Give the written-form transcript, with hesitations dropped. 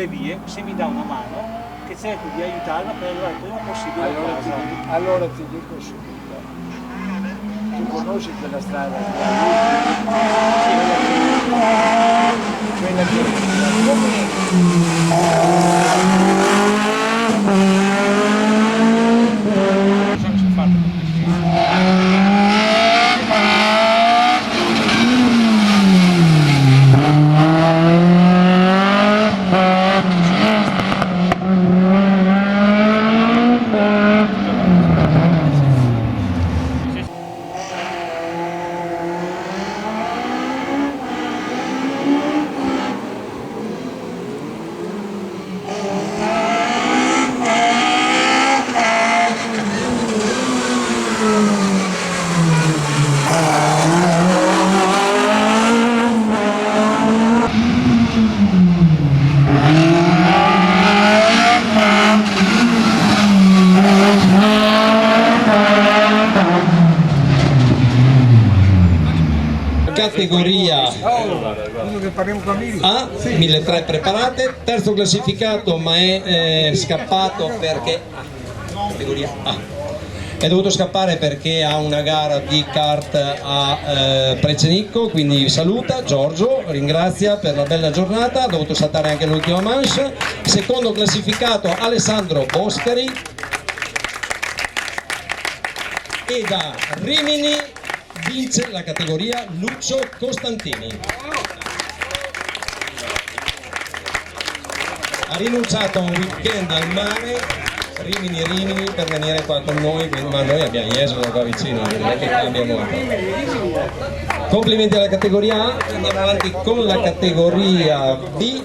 le vie, se mi dà una mano, che cerco di aiutarla per arrivare il prima possibile a casa. Allora ti dico subito, tu conosci quella strada? Quella categoria A, 1300 preparate, terzo classificato ma è scappato perché categoria A. È dovuto scappare perché ha una gara di kart a Precenicco, quindi saluta Giorgio, ringrazia per la bella giornata, ha dovuto saltare anche l'ultima manche. Secondo classificato Alessandro Boscari, e da Rimini vince la categoria Lucio Costantini. Ha rinunciato a un weekend al mare, Rimini per venire qua con noi, ma noi abbiamo Jesolo qua vicino, non è che cambia molto. Complimenti alla categoria A, andiamo avanti con la categoria B.